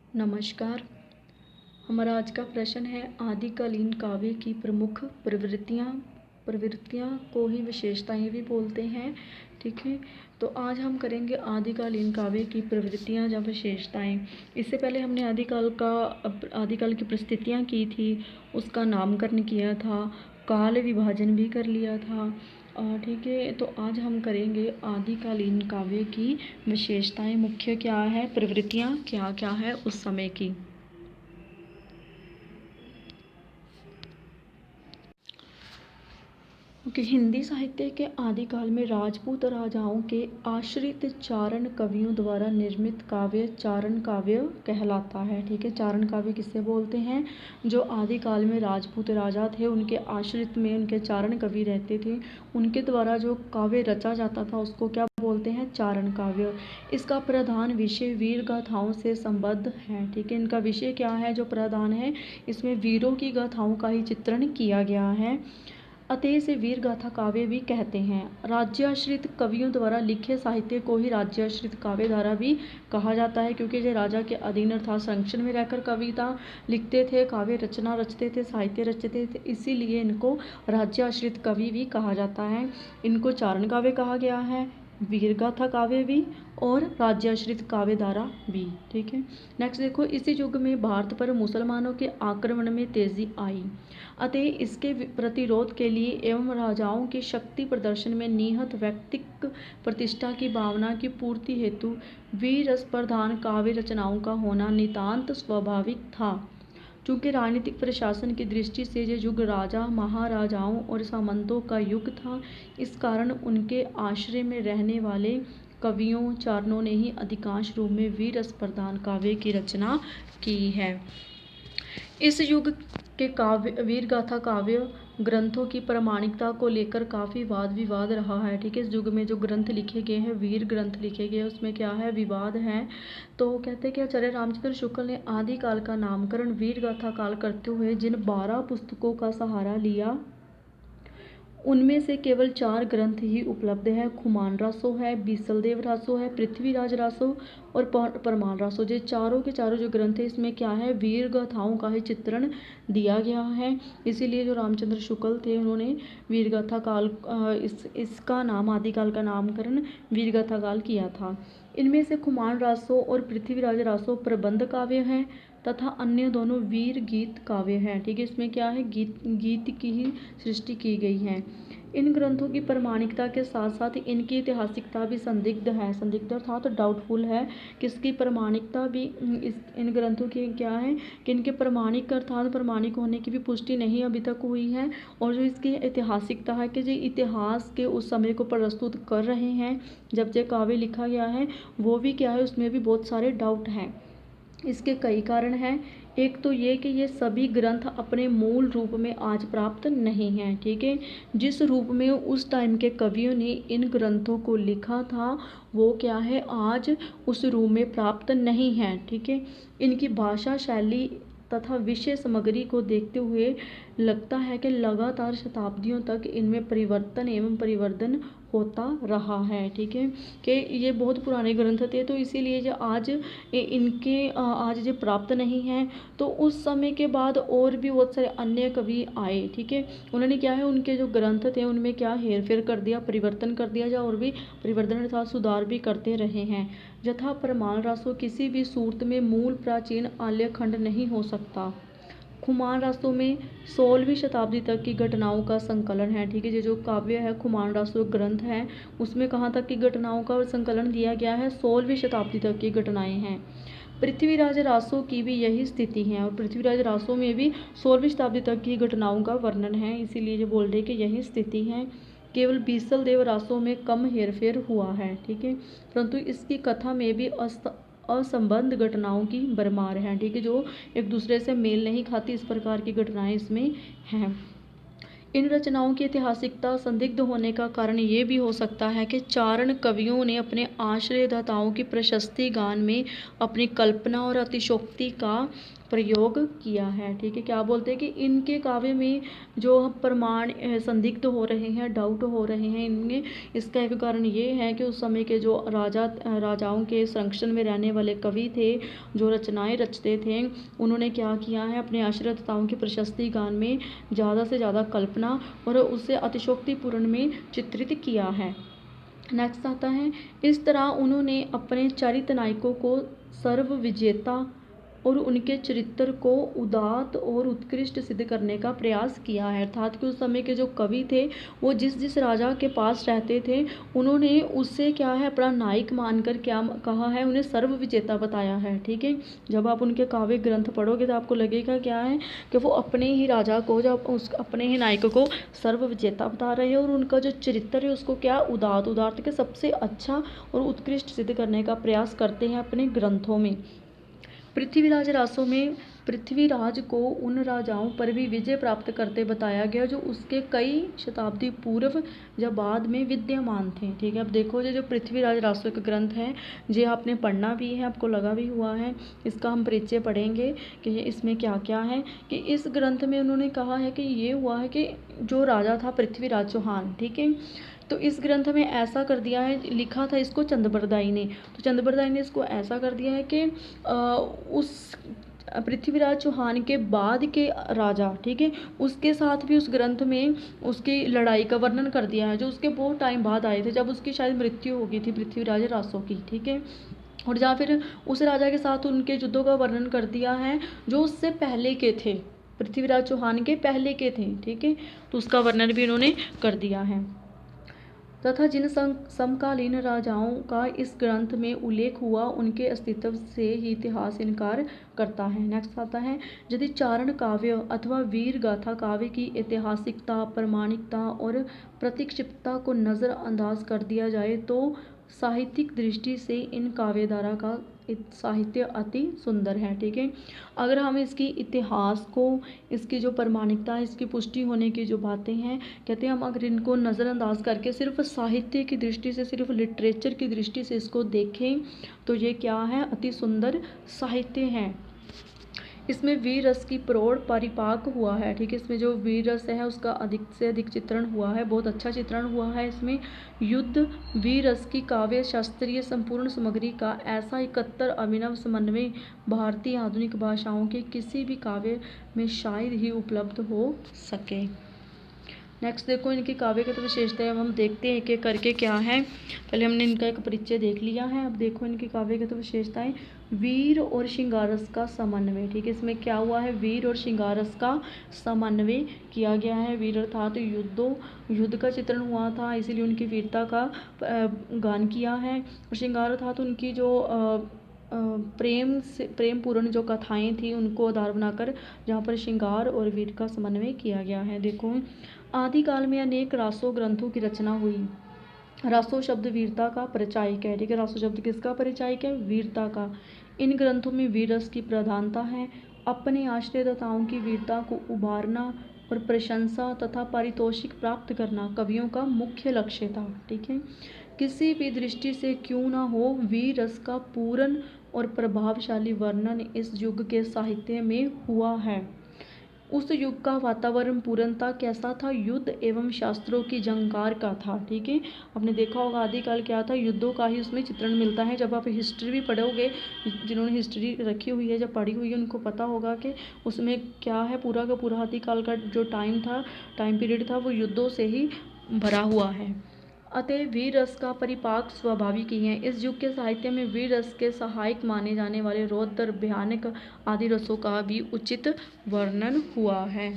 नमस्कार। हमारा आज का प्रश्न है आदिकालीन काव्य की प्रमुख प्रवृत्तियाँ को ही विशेषताएं भी बोलते हैं। ठीक है, तो आज हम करेंगे आदिकालीन काव्य की प्रवृत्तियाँ या विशेषताएं। इससे पहले हमने आदिकाल की परिस्थितियाँ की थी, उसका नामकरण किया था, काल विभाजन भी कर लिया था। ठीक है, तो आज हम करेंगे आदिकालीन काव्य की विशेषताएं, मुख्य क्या है, प्रवृत्तियाँ क्या क्या है उस समय की। हिंदी साहित्य के आदिकाल में राजपूत राजाओं के आश्रित चारण कवियों द्वारा निर्मित काव्य चारण काव्य कहलाता है। ठीक है, चारण काव्य किससे बोलते हैं? जो आदिकाल में राजपूत राजा थे, उनके आश्रित में उनके चारण कवि रहते थे, उनके द्वारा जो काव्य रचा जाता था उसको क्या बोलते हैं? चारण काव्य। इसका प्रधान विषय वीर गाथाओं से संबद्ध है। ठीक है, इनका विषय क्या है जो प्रधान है? इसमें वीरों की गाथाओं का ही चित्रण किया गया है, अतः से वीर गाथा काव्य भी कहते हैं। राज्याश्रित कवियों द्वारा लिखे साहित्य को ही राज्याश्रित काव्य धारा भी कहा जाता है, क्योंकि जो राजा के अधीन अर्थात संरक्षण में रहकर कविता लिखते थे, काव्य रचना रचते थे, साहित्य रचते थे, इसीलिए इनको राज्याश्रित कवि भी कहा जाता है। इनको चारण काव्य कहा गया है, वीर गाथा काव्य भी और राज्याश्रित काव्य धारा भी। ठीक है, नेक्स्ट देखो, इसी युग में भारत पर मुसलमानों के आक्रमण में तेजी आई, अतः इसके प्रतिरोध के लिए एवं राजाओं के शक्ति प्रदर्शन में निहित व्यक्तिक प्रतिष्ठा की भावना की पूर्ति हेतु वीर रस प्रधान काव्य रचनाओं का होना नितांत स्वाभाविक था। चूँकि राजनीतिक प्रशासन की दृष्टि से यह युग राजा महाराजाओं और सामंतों का युग था, इस कारण उनके आश्रय में रहने वाले कवियों चारणों ने ही अधिकांश रूप में वीर रस प्रधान काव्य की रचना की है। इस युग के काव्य वीर गाथा काव्य ग्रंथों की प्रामाणिकता को लेकर काफ़ी वाद विवाद रहा है। ठीक है, इस युग में जो ग्रंथ लिखे गए हैं, वीर ग्रंथ लिखे गए हैं, उसमें क्या है, विवाद है। तो कहते हैं कि आचार्य रामचंद्र शुक्ल ने आदिकाल का नामकरण वीर गाथा काल करते हुए जिन 12 पुस्तकों का सहारा लिया, उनमें से केवल 4 ग्रंथ ही उपलब्ध है। खुमान रासो है, बीसलदेव रासो है, पृथ्वीराज रासो और परमाल रासो। ये चारों के चारों जो ग्रंथ है, इसमें क्या है, वीर गाथाओं का ही चित्रण दिया गया है। इसीलिए जो रामचंद्र शुक्ल थे, उन्होंने वीर गाथा काल इसका नाम आदिकाल का नामकरण वीर गाथा काल किया था। इनमें से खुमान रासो और पृथ्वीराज रासो प्रबंध काव्य हैं तथा अन्य दोनों वीर गीत काव्य हैं। ठीक है, इसमें क्या है, गीत की ही सृष्टि की गई है। इन ग्रंथों की प्रामाणिकता के साथ साथ इनकी ऐतिहासिकता भी संदिग्ध है। संदिग्ध अर्थात डाउटफुल है कि इसकी प्रामाणिकता भी इन ग्रंथों की क्या है कि इनके प्रामाणिक अर्थात प्रामाणिक होने की भी पुष्टि नहीं अभी तक हुई है। और जो इसकी ऐतिहासिकता है कि जो इतिहास के उस समय को प्रस्तुत कर रहे हैं जब ये काव्य लिखा गया है, वो भी क्या है, उसमें भी बहुत सारे डाउट हैं। इसके कई कारण हैं। एक तो ये कि ये सभी ग्रंथ अपने मूल रूप में आज प्राप्त नहीं हैं। ठीक है, जिस रूप में उस टाइम के कवियों ने इन ग्रंथों को लिखा था, वो क्या है, आज उस रूप में प्राप्त नहीं है। ठीक है, इनकी भाषा शैली तथा विषय सामग्री को देखते हुए लगता है कि लगातार शताब्दियों तक इनमें परिवर्तन एवं परिवर्धन होता रहा है। ठीक है, कि ये बहुत पुराने ग्रंथ थे, तो इसीलिए जो आज इनके आज जो प्राप्त नहीं हैं, तो उस समय के बाद और भी बहुत सारे अन्य कवि आए। ठीक है, उन्होंने क्या है, उनके जो ग्रंथ थे उनमें क्या हेर फेर कर दिया, परिवर्तन कर दिया, या और भी परिवर्तन अर्थात सुधार भी करते रहे हैं। यथा परमाल रासो किसी भी सूरत में मूल प्राचीन आल्य खंड नहीं हो सकता। खुमान रासो में 16वीं शताब्दी तक की घटनाओं का संकलन है। ठीक है, ये जो काव्य है खुमान रासो ग्रंथ है, उसमें कहाँ तक की घटनाओं का संकलन दिया गया है, 16वीं शताब्दी तक की घटनाएं हैं। पृथ्वीराज रासो की भी यही स्थिति है, और पृथ्वीराज रासो में भी 16वीं शताब्दी तक की घटनाओं का वर्णन है, इसीलिए ये बोल रहे कि यही स्थिति है। केवल बीसल देव रासो में कम हेरफेर हुआ है। ठीक है, परंतु इसकी कथा में भी असंबद्ध घटनाओं की भरमार है। ठीक है, जो एक दूसरे से मेल नहीं खाती, इस प्रकार की घटनाएं इसमें हैं। इन रचनाओं की ऐतिहासिकता संदिग्ध होने का कारण ये भी हो सकता है कि चारण कवियों ने अपने आश्रयदाताओं की प्रशस्ति गान में अपनी कल्पना और अतिशोक्ति का प्रयोग किया है। ठीक है, क्या बोलते हैं कि इनके काव्य में जो प्रमाण संदिग्ध हो रहे हैं, डाउट हो रहे हैं इनमें, इसका एक कारण ये है कि उस समय के जो राजाओं के संरक्षण में रहने वाले कवि थे, जो रचनाएं रचते थे, उन्होंने क्या किया है, अपने आश्रितताओं के प्रशस्ति गान में ज़्यादा से ज़्यादा कल्पना और उसे अतिशोक्तिपूर्ण में चित्रित किया है। नेक्स्ट आता है, इस तरह उन्होंने अपने चरित नायकों को सर्व विजेता और उनके चरित्र को उदात्त और उत्कृष्ट सिद्ध करने का प्रयास किया है। अर्थात कि उस समय के जो कवि थे, वो जिस जिस राजा के पास रहते थे, उन्होंने उससे क्या है, अपना नायक मानकर क्या कहा है, उन्हें सर्व विजेता बताया है। ठीक है, जब आप उनके काव्य ग्रंथ पढ़ोगे तो आपको लगेगा क्या है कि वो अपने ही राजा को, जब उस अपने ही नायक को सर्व विजेता बता रहे हैं, और उनका जो चरित्र है उसको क्या, उदात्त के सबसे अच्छा और उत्कृष्ट सिद्ध करने का प्रयास करते हैं अपने ग्रंथों में। पृथ्वीराज रासों में पृथ्वीराज को उन राजाओं पर भी विजय प्राप्त करते बताया गया जो उसके कई शताब्दी पूर्व या बाद में विद्यमान थे। ठीक है, अब देखो जो पृथ्वीराज रासों का ग्रंथ है, ये आपने पढ़ना भी है, आपको लगा भी हुआ है, इसका हम परिचय पढ़ेंगे कि इसमें क्या क्या है। कि इस ग्रंथ में उन्होंने कहा है कि ये हुआ है कि जो राजा था पृथ्वीराज चौहान, ठीक है, तो इस ग्रंथ में ऐसा कर दिया है, लिखा था इसको चंद्रबरदाई ने, तो चंद्रबरदाई ने इसको ऐसा कर दिया है कि उस पृथ्वीराज चौहान के बाद के राजा, ठीक है, उसके साथ भी उस ग्रंथ में उसकी लड़ाई का वर्णन कर दिया है, जो उसके बहुत टाइम बाद आए थे, जब उसकी शायद मृत्यु हो गई थी पृथ्वीराज रासो की। ठीक है, और या फिर उस राजा के साथ उनके युद्धों का वर्णन कर दिया है जो उससे पहले के थे, पृथ्वीराज चौहान के पहले के थे। ठीक है, तो उसका वर्णन भी इन्होंने कर दिया है। तथा जिन समकालीन राजाओं का इस ग्रंथ में उल्लेख हुआ, उनके अस्तित्व से ही इतिहास इनकार करता है। नेक्स्ट आता है, यदि चारण काव्य अथवा वीर गाथा काव्य की ऐतिहासिकता, प्रामाणिकता और प्रतिक्षिप्तता को नज़रअंदाज कर दिया जाए तो साहित्यिक दृष्टि से इन काव्यधारा का साहित्य अति सुंदर है। ठीक है, अगर हम इसकी इतिहास को, इसकी जो प्रामाणिकता, इसकी पुष्टि होने की जो बातें हैं, कहते हैं हम अगर इनको नज़रअंदाज करके सिर्फ साहित्य की दृष्टि से, सिर्फ लिटरेचर की दृष्टि से इसको देखें तो ये क्या है, अति सुंदर साहित्य है। इसमें वीर रस की प्रौढ़ परिपाक हुआ है। ठीक है, इसमें जो वीर रस है उसका अधिक से अधिक चित्रण हुआ है, बहुत अच्छा चित्रण हुआ है इसमें। युद्ध वीर रस की काव्य शास्त्रीय संपूर्ण सामग्री का ऐसा 71 अभिनव समन्वय भारतीय आधुनिक भाषाओं के किसी भी काव्य में शायद ही उपलब्ध हो सके। नेक्स्ट देखो, इनकी काव्यगत विशेषताएं हम देखते हैं एक एक करके क्या है। पहले हमने इनका एक परिचय देख लिया है, अब देखो इनकी काव्यगत विशेषताएं। वीर और श्रृंगारस का समन्वय। ठीक है, इसमें क्या हुआ है, वीर और श्रृंगारस का समन्वय किया गया है। वीर अर्थात युद्ध का चित्रण हुआ था, इसीलिए उनकी वीरता का गान किया है। और श्रृंगार अर्थात उनकी जो प्रेम पूर्ण जो कथाएं थी उनको आधार बनाकर जहाँ पर श्रृंगार और वीर का समन्वय किया गया है। देखो, आदिकाल में अनेक रासो ग्रंथों की रचना हुई। रासो शब्द वीरता का परिचायक है। ठीक है, रासो शब्द किसका परिचायक है, वीरता का। इन ग्रंथों में वीर रस की प्रधानता है। अपने आश्रयदाताओं की वीरता को उभारना और प्रशंसा तथा पारितोषिक प्राप्त करना कवियों का मुख्य लक्ष्य था। ठीक है, किसी भी दृष्टि से क्यों ना हो, वीर रस का पूर्ण और प्रभावशाली वर्णन इस युग के साहित्य में हुआ है। उस युग का वातावरण पूर्णतः कैसा था, युद्ध एवं शास्त्रों की झंकार का था। ठीक है, आपने देखा होगा आदिकाल क्या था, युद्धों का ही उसमें चित्रण मिलता है। जब आप हिस्ट्री भी पढ़ोगे, जिन्होंने हिस्ट्री रखी हुई है, जब पढ़ी हुई है, उनको पता होगा कि उसमें क्या है, पूरा का पूरा आदिकाल का जो टाइम पीरियड था वो युद्धों से ही भरा हुआ है। अतः वीर रस का परिपाक स्वाभाविक ही है। इस युग के साहित्य में वीर रस के सहायक माने जाने वाले रौद्र, भयानक आदि रसों का भी उचित वर्णन हुआ है।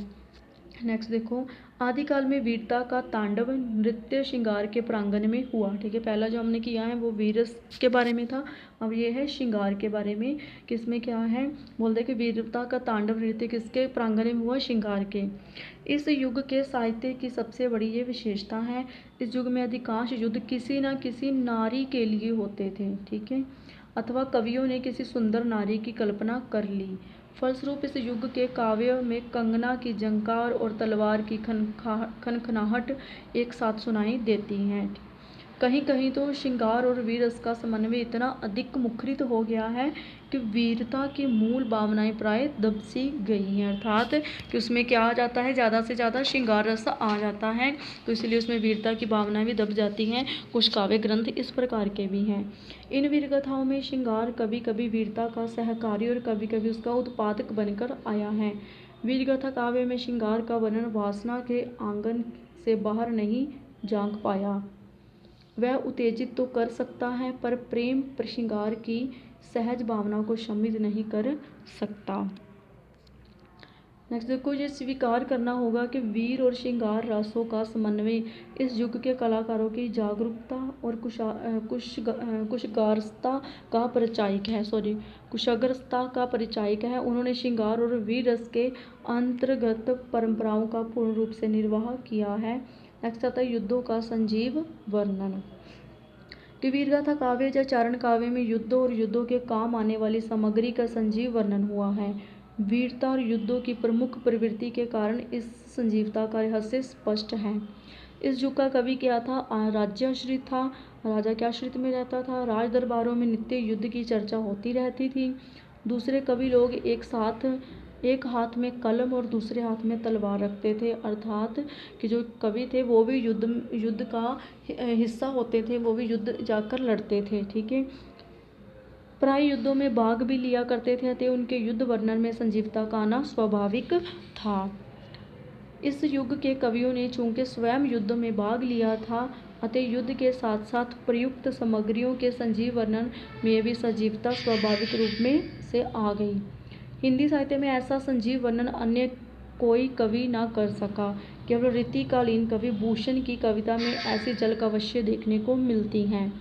नेक्स्ट देखो, आदिकाल में वीरता का तांडव नृत्य श्रृंगार के प्रांगण में हुआ। ठीक है, पहला जो हमने किया है वो वीर रस के बारे में था, अब ये है श्रृंगार के बारे में। किसमें क्या है, बोलते हैं कि वीरता का तांडव नृत्य किसके प्रांगण में हुआ, श्रृंगार के। इस युग के साहित्य की सबसे बड़ी ये विशेषता है, इस युग में अधिकांश युद्ध किसी न किसी नारी के लिए होते थे। ठीक है, अथवा कवियों ने किसी सुंदर नारी की कल्पना कर ली। फलस्वरूप इस युग के काव्य में कंगना की झंकार और तलवार की खनखनाहट एक साथ सुनाई देती हैं। कहीं कहीं तो श्रृंगार और वीर रस का समन्वय इतना अधिक मुखरित हो गया है कि वीरता की मूल भावनाएं प्राय दब सी गई हैं, अर्थात कि उसमें क्या आ जाता है, ज़्यादा से ज़्यादा श्रृंगार रस आ जाता है, तो इसलिए उसमें वीरता की भावनाएं भी दब जाती हैं। कुछ काव्य ग्रंथ इस प्रकार के भी हैं। इन वीर कथाओं में श्रृंगार कभी कभी वीरता का सहकारी और कभी कभी उसका उत्पादक बनकर आया है। वीर कथा काव्य में श्रृंगार का वर्णन वासना के आंगन से बाहर नहीं झांक पाया। वह उत्तेजित तो कर सकता है पर प्रेम श्रृंगार की सहज भावना को शमित नहीं कर सकता। नेक्स्ट देखो, ये स्वीकार करना होगा कि वीर और श्रृंगार रसों का समन्वय इस युग के कलाकारों की जागरूकता और कुशाग्रता का परिचायक है। कुशाग्रता का परिचायक है। उन्होंने श्रृंगार और वीर रस के अंतर्गत परंपराओं का पूर्ण रूप से निर्वाह किया है। नेक्स्ट आता है युद्धों का संजीव वर्णन। वीर गाथा काव्य या चारण काव्य में युद्धों और युद्धों के काम आने वाली सामग्री का संजीव वर्णन हुआ है। वीरता और युद्धों की प्रमुख प्रवृत्ति के कारण इस संजीवता का रहस्य स्पष्ट है। इस युग का कवि क्या था? राज्याश्रित था, राजा के आश्रित में रहता था। राज दरबारों में नित्य युद्ध की चर्चा होती रहती थी। दूसरे कवि लोग एक हाथ में कलम और दूसरे हाथ में तलवार रखते थे, अर्थात कि जो कवि थे वो भी युद्ध का हिस्सा होते थे, वो भी युद्ध जाकर लड़ते थे। ठीक है, प्राय युद्धों में भाग भी लिया करते थे, अतः उनके युद्ध वर्णन में संजीवता का आना स्वाभाविक था। इस युग के कवियों ने चूंकि स्वयं युद्ध में भाग लिया था, अतः युद्ध के साथ साथ प्रयुक्त सामग्रियों के संजीव वर्णन में भी सजीवता स्वाभाविक रूप में से आ गई। हिंदी साहित्य में ऐसा संजीव वर्णन अन्य कोई कवि ना कर सका। केवल रीतिकालीन कवि भूषण की कविता में ऐसी झलक अवश्य देखने को मिलती हैं।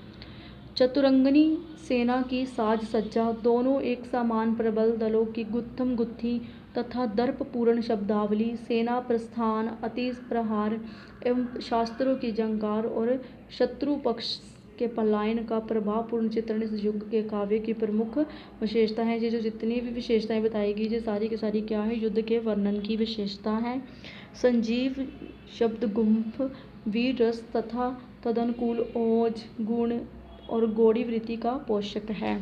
चतुरंगनी सेना की साज सज्जा, दोनों एक समान प्रबल दलों की गुत्थम गुत्थी तथा दर्पपूर्ण शब्दावली, सेना प्रस्थान, अति प्रहार एवं शास्त्रों की जंकार और शत्रु पक्ष के पलायन का प्रभावपूर्ण चित्रण इस युग के काव्य की प्रमुख विशेषता है। ये जो जितनी भी विशेषताएं बताई गई, ये सारी की सारी क्या है? युद्ध के वर्णन की विशेषता है। संजीव शब्द गुम्फ, वीर रस तथा तदनुकूल ओज गुण और गौड़ी वृत्ति का पोषक है।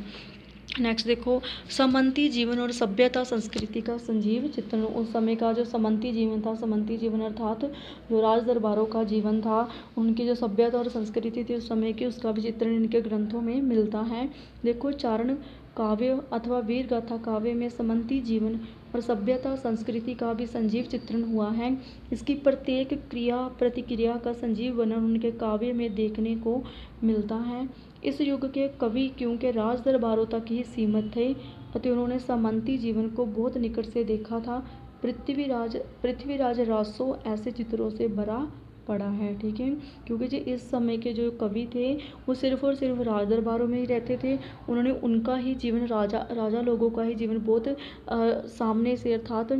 नेक्स्ट देखो, सामंती जीवन और सभ्यता संस्कृति का संजीव चित्रण। उस समय का जो सामंती जीवन था, सामंती जीवन अर्थात जो राज दरबारों का जीवन था, उनकी जो सभ्यता और संस्कृति थी उस समय की, उसका भी चित्रण इनके ग्रंथों में मिलता है। देखो, चारण काव्य अथवा वीर गाथा काव्य में सामंती जीवन और सभ्यता संस्कृति का भी संजीव चित्रण हुआ है। इसकी प्रत्येक क्रिया प्रतिक्रिया का संजीव वर्णन उनके काव्य में देखने को मिलता है। इस युग के कवि क्योंकि राज दरबारों तक ही सीमित थे, अतः उन्होंने सामंती जीवन को बहुत निकट से देखा था। पृथ्वीराज रासो ऐसे चित्रों से भरा पड़ा है। ठीक है, क्योंकि जो इस समय के जो कवि थे वो सिर्फ और सिर्फ राज दरबारों में ही रहते थे। उन्होंने उनका ही जीवन, राजा लोगों का ही जीवन बहुत सामने से अर्थात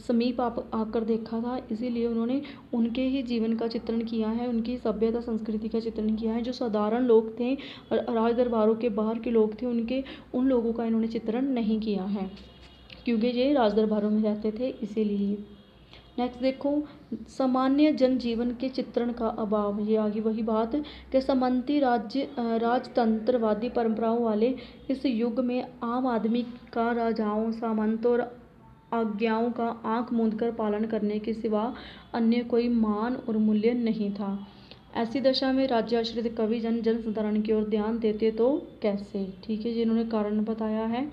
समीप आकर देखा था, इसीलिए उन्होंने उनके ही जीवन का चित्रण किया है, उनकी सभ्यता संस्कृति का चित्रण किया है। जो साधारण लोग थे, राज दरबारों के बाहर के लोग थे, उन लोगों का इन्होंने चित्रण नहीं किया है, क्योंकि ये राज दरबारों में रहते थे इसीलिए। नेक्स्ट देखो, सामान्य जनजीवन के चित्रण का अभाव। ये आगे वही बात कि सामंती राजतंत्रवादी परंपराओं वाले इस युग में आम आदमी का राजाओं, सामंतों और आज्ञाओं का आंख मूंदकर पालन करने के सिवा अन्य कोई मान और मूल्य नहीं था। ऐसी दशा में राज्याश्रित कवि जन साधारण की ओर ध्यान देते तो कैसे? ठीक है, जिन्होंने कारण बताया है।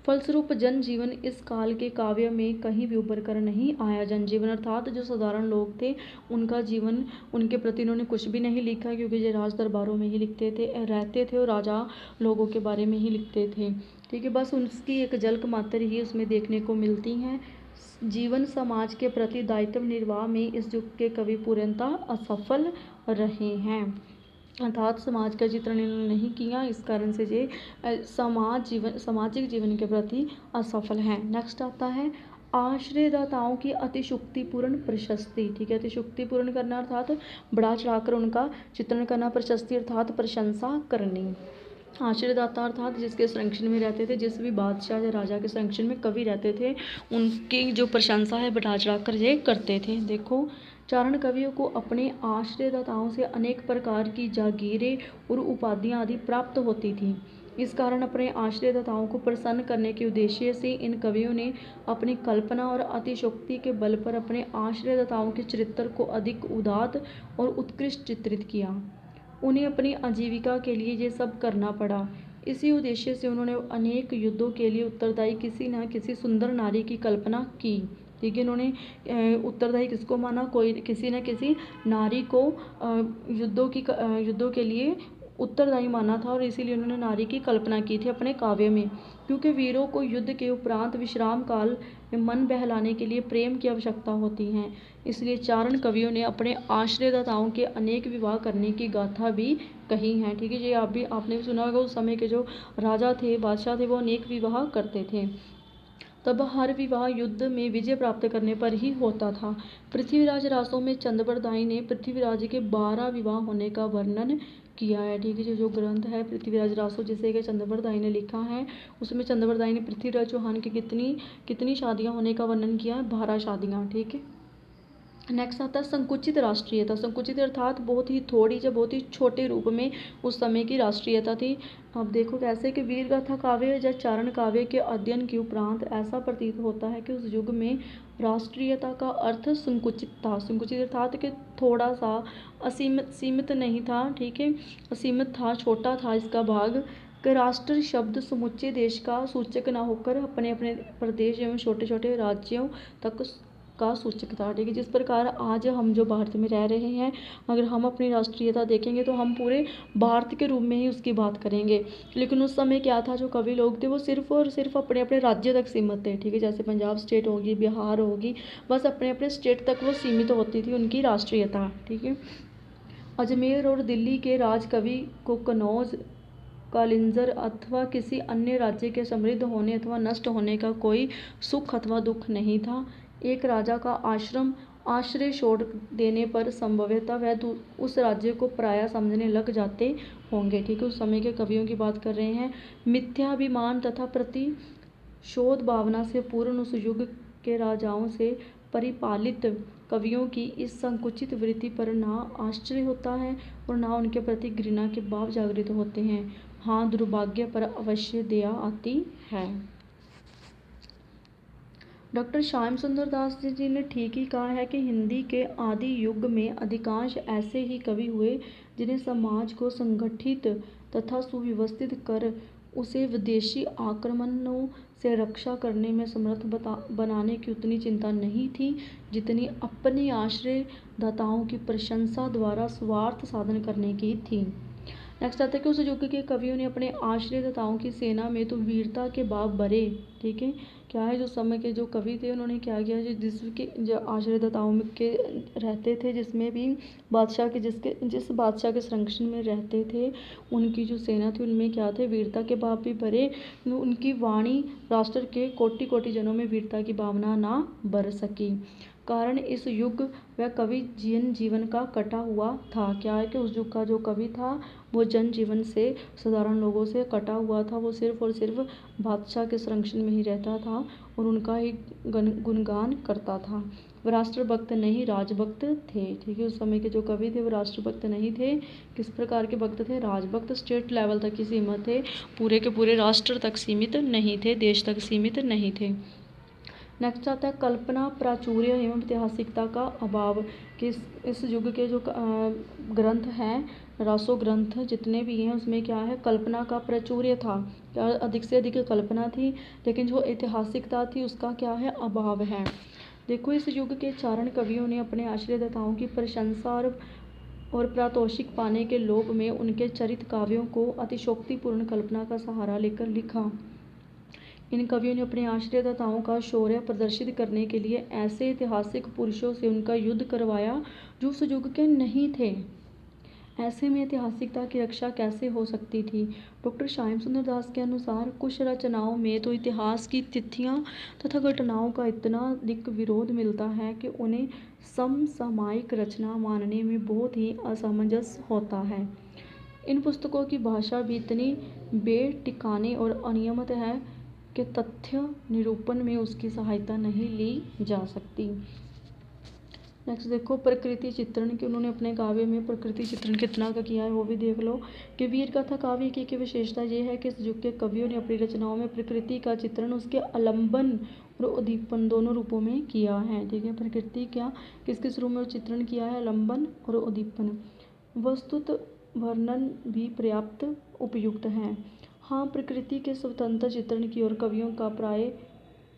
फलस्वरूप जनजीवन इस काल के काव्य में कहीं भी उभर कर नहीं आया। जनजीवन अर्थात जो साधारण लोग थे, उनका जीवन, उनके प्रति उन्होंने कुछ भी नहीं लिखा, क्योंकि ये राज दरबारों में ही रहते थे और राजा लोगों के बारे में ही लिखते थे। ठीक है, बस उसकी एक झलक मात्र ही उसमें देखने को मिलती हैं। जीवन समाज के प्रति दायित्व निर्वाह में इस युग के कवि पूर्णतः असफल रहे हैं, अर्थात समाज का चित्रण इन्होंने नहीं किया, इस कारण से ये सामाजिक जीवन के प्रति असफल हैं। नेक्स्ट आता है आश्रयदाताओं की अतिशुक्तिपूर्ण प्रशस्ति। ठीक है, अतिशुक्तिपूर्ण करना अर्थात बढ़ा चढ़ाकर उनका चित्रण करना, प्रशस्ति अर्थात प्रशंसा करनी। आश्रयदाता अर्थात जिसके संरक्षण में रहते थे, जिस भी बादशाह या राजा के संरक्षण में कवि रहते थे, उनकी जो प्रशंसा है बढ़ा चढ़ा कर ये करते थे। देखो, चारण कवियों को अपने आश्रयदाताओं से अनेक प्रकार की जागीरें और उपाधियां आदि प्राप्त होती थीं। इस कारण अपने आश्रयदाताओं को प्रसन्न करने के उद्देश्य से इन कवियों ने अपनी कल्पना और अतिशयोक्ति के बल पर अपने आश्रयदाताओं के चरित्र को अधिक उदात्त और उत्कृष्ट चित्रित किया। उन्हें अपनी आजीविका के लिए ये सब करना पड़ा। इसी उद्देश्य से उन्होंने अनेक युद्धों के लिए उत्तरदायी किसी न किसी सुंदर नारी की कल्पना की। ठीक है, इन्होंने उत्तरदायी किसको माना? कोई किसी न किसी नारी को युद्धों के लिए उत्तरदायी माना था, और इसीलिए उन्होंने नारी की कल्पना की थी अपने काव्य में। क्योंकि वीरों को युद्ध के उपरांत विश्राम काल में मन बहलाने के लिए प्रेम की आवश्यकता होती है, इसलिए चारण कवियों ने अपने आश्रयदाताओं के अनेक विवाह करने की गाथा भी कही है। ठीक है, ये आपने भी सुना होगा, उस समय के जो राजा थे, बादशाह थे, वो अनेक विवाह करते थे। तब हर विवाह युद्ध में विजय प्राप्त करने पर ही होता था। पृथ्वीराज रासों में चंद्रबरदाई ने पृथ्वीराज के 12 विवाह होने का वर्णन किया है। ठीक है, जो ग्रंथ है पृथ्वीराज रासो, जिसे कि चंद्रबरदाई ने लिखा है, उसमें चंद्रबरदाई ने पृथ्वीराज चौहान की कितनी शादियां होने का वर्णन किया है? 12 शादियां। ठीक है, नेक्स्ट आता है संकुचित राष्ट्रीयता। संकुचित अर्थात बहुत ही थोड़ी या बहुत ही छोटे रूप में उस समय की राष्ट्रीयता थी। अब देखो कैसे कि वीर गाथा काव्य या चारण काव्य के अध्ययन के उपरांत ऐसा प्रतीत होता है कि उस युग में राष्ट्रीयता का अर्थ संकुचित था। संकुचित अर्थात कि थोड़ा सा, सीमित नहीं था। ठीक है, असीमित था, छोटा था इसका भाग। कि राष्ट्र शब्द समुच्चय देश का सूचक न होकर अपने अपने प्रदेश एवं छोटे छोटे राज्यों तक का सूचक था। ठीक है, जिस प्रकार आज हम जो भारत में रह रहे हैं, अगर हम अपनी राष्ट्रीयता देखेंगे तो हम पूरे भारत के रूप में ही उसकी बात करेंगे। लेकिन उस समय क्या था, जो कवि लोग थे वो सिर्फ और सिर्फ अपने अपने राज्य तक सीमित थे। ठीक है, जैसे पंजाब स्टेट होगी, बिहार होगी, बस अपने अपने स्टेट तक वो सीमित होती थी उनकी राष्ट्रीयता। ठीक है, अजमेर और दिल्ली के राजकवि को कन्नौज, कालिंजर अथवा किसी अन्य राज्य के समृद्ध होने अथवा नष्ट होने का कोई सुख अथवा दुख नहीं था। एक राजा का आश्रय छोड़ देने पर संभवतः वह उस राज्य को पराया समझने लग जाते होंगे। ठीक है, उस समय के कवियों की बात कर रहे हैं। मिथ्याभिमान तथा प्रतिशोध भावना से पूर्ण उस युग के राजाओं से परिपालित कवियों की इस संकुचित वृत्ति पर ना आश्चर्य होता है और ना उनके प्रति घृणा के भाव जागृत होते हैं। हाँ, दुर्भाग्य पर अवश्य दया आती है। डॉक्टर श्याम सुंदर दास जी ने ठीक ही कहा है कि हिंदी के आदि युग में अधिकांश ऐसे ही कवि हुए जिन्हें समाज को संगठित तथा सुव्यवस्थित कर उसे विदेशी आक्रमणों से रक्षा करने में समर्थ बनाने की उतनी चिंता नहीं थी जितनी अपने आश्रयदाताओं की प्रशंसा द्वारा स्वार्थ साधन करने की थी। नेक्स्ट आता है कि उस युग के कवियों ने अपने आश्रयदाताओं की सेना में तो वीरता के भाव भरे। ठीक है, क्या है, जो समय के जो कवि थे उन्होंने क्या किया, जो आश्रयदाताओं के रहते थे, जिसमें भी बादशाह के जिस बादशाह के संरक्षण में रहते थे, उनकी जो सेना थी उनमें क्या थे, वीरता के भाव भी भरे। उनकी वाणी राष्ट्र के कोटि कोटि जनों में वीरता की भावना ना बर सकी। कारण इस युग वह कवि जीवन का कटा हुआ था। क्या है कि उस युग का जो कवि था वो जन जीवन से, साधारण लोगों से कटा हुआ था। वो सिर्फ और सिर्फ बादशाह के संरक्षण में ही रहता था और उनका ही गुणगान करता था। वो राष्ट्रभक्त नहीं, राजभक्त थे। ठीक है, उस समय के जो कवि थे वो राष्ट्रभक्त नहीं थे। किस प्रकार के भक्त थे? राजभक्त। स्टेट लेवल तक ही सीमित थे, पूरे के पूरे राष्ट्र तक सीमित नहीं थे, देश तक सीमित नहीं थे। नेक्स्ट आता है कल्पना, प्राचुर्य एवं ऐतिहासिकता का अभाव। कि इस युग के जो ग्रंथ हैं, रासो ग्रंथ जितने भी हैं, उसमें क्या है, कल्पना का प्राचुर्य था, अधिक से अधिक कल्पना थी, लेकिन जो ऐतिहासिकता थी उसका क्या है, अभाव है। देखो, इस युग के चारण कवियों ने अपने आश्रयदाताओं की प्रशंसा और पारितोषिक पाने के लोभ में उनके चरित काव्यों को अतिशयोक्तिपूर्ण कल्पना का सहारा लेकर लिखा। इन कवियों ने अपने आश्रयदाताओं का शौर्य प्रदर्शित करने के लिए ऐसे ऐतिहासिक पुरुषों से उनका युद्ध करवाया जो उस युग के नहीं थे। ऐसे में ऐतिहासिकता की रक्षा कैसे हो सकती थी? डॉक्टर श्याम सुंदर दास के अनुसार कुछ रचनाओं में तो इतिहास की तिथियां तथा घटनाओं का इतना अधिक विरोध मिलता है कि उन्हें समसामयिक रचना मानने में बहुत ही असमंजस होता है। इन पुस्तकों की भाषा भी इतनी बेटिकाने और अनियमित है कि तथ्य निरूपण में उसकी सहायता नहीं ली जा सकती। नेक्स्ट देखो प्रकृति चित्रण कि उन्होंने अपने काव्य में प्रकृति चित्रण कितना का किया है वो भी देख लो। कि वीर गाथा काव्य की विशेषता ये है कि इस युग के कवियों ने अपनी रचनाओं में प्रकृति का चित्रण उसके आलंबन और उद्दीपन दोनों रूपों में किया है। ठीक है, प्रकृति क्या किस किस रूप में चित्रण किया है, आलंबन और उद्दीपन। वस्तुत वर्णन भी पर्याप्त उपयुक्त है। हाँ, प्रकृति के स्वतंत्र चित्रण की ओर कवियों का प्राय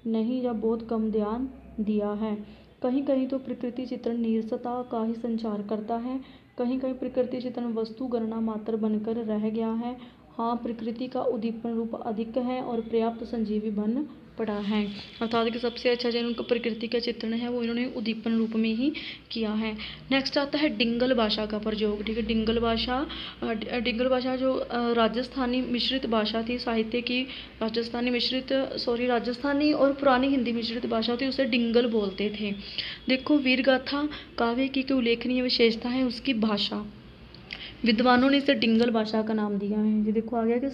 नहीं या बहुत कम ध्यान दिया है। कहीं कहीं तो प्रकृति चित्रण नीरसता का ही संचार करता है, कहीं कहीं प्रकृति चित्रण वस्तु गणना मात्र बनकर रह गया है। हाँ, प्रकृति का उद्दीपन रूप अधिक है और पर्याप्त संजीवी बन पड़ा है। अर्थात कि सबसे अच्छा जो उनका प्रकृति का चित्रण है वो इन्होंने उद्दीपन रूप में ही किया है। नेक्स्ट आता है डिंगल भाषा का प्रयोग। ठीक है, डिंगल भाषा जो राजस्थानी मिश्रित भाषा थी, साहित्य की राजस्थानी और पुरानी हिंदी मिश्रित भाषा थी, उसे डिंगल बोलते थे। देखो, वीरगाथा काव्य की उल्लेखनीय विशेषता है उसकी भाषा। विद्वानों ने इसे डिंगल भाषा का नाम दिया है। ये देखो आ गया कि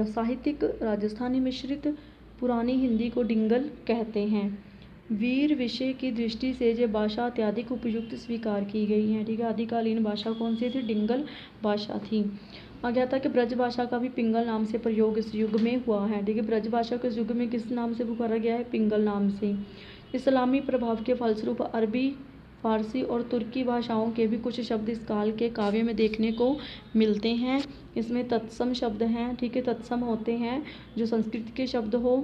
साहित्यिक राजस्थानी मिश्रित पुरानी हिंदी को डिंगल कहते हैं। वीर विषय की दृष्टि से ये भाषा अत्यधिक उपयुक्त स्वीकार की गई है। ठीक है, आदिकालीन भाषा कौन सी थी, डिंगल भाषा थी। आ गया था कि ब्रज भाषा का भी पिंगल नाम से प्रयोग इस युग में हुआ है। ठीक है, ब्रज भाषा को इस युग में किस नाम से पुकारा गया है, पिंगल नाम से। इस्लामी प्रभाव के फलस्वरूप अरबी, फारसी और तुर्की भाषाओं के भी कुछ शब्द इस काल के काव्य में देखने को मिलते हैं। इसमें तत्सम शब्द हैं। ठीक है, तत्सम होते हैं जो संस्कृत के शब्द हो,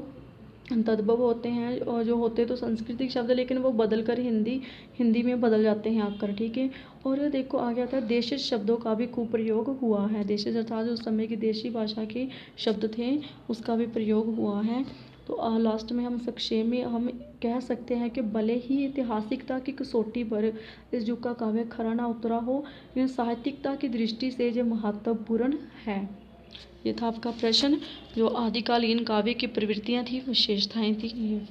तद्भव होते हैं और जो होते तो सांस्कृतिक शब्द लेकिन वो बदल कर हिंदी में बदल जाते हैं आकर। ठीक है, और देखो आ गया था देशिज शब्दों का भी खूब प्रयोग हुआ है। देशिज अर्थात उस समय की देशी भाषा के शब्द थे उसका भी प्रयोग हुआ है। तो लास्ट में हम संक्षेप में हम कह सकते हैं कि भले ही ऐतिहासिकता की कसौटी पर इस युग का काव्य खरा ना उतरा हो, लेकिन साहित्यिकता की दृष्टि से ये महत्वपूर्ण है। ये था आपका प्रश्न जो आदिकालीन काव्य की प्रवृत्तियाँ थी, विशेषताएं थी।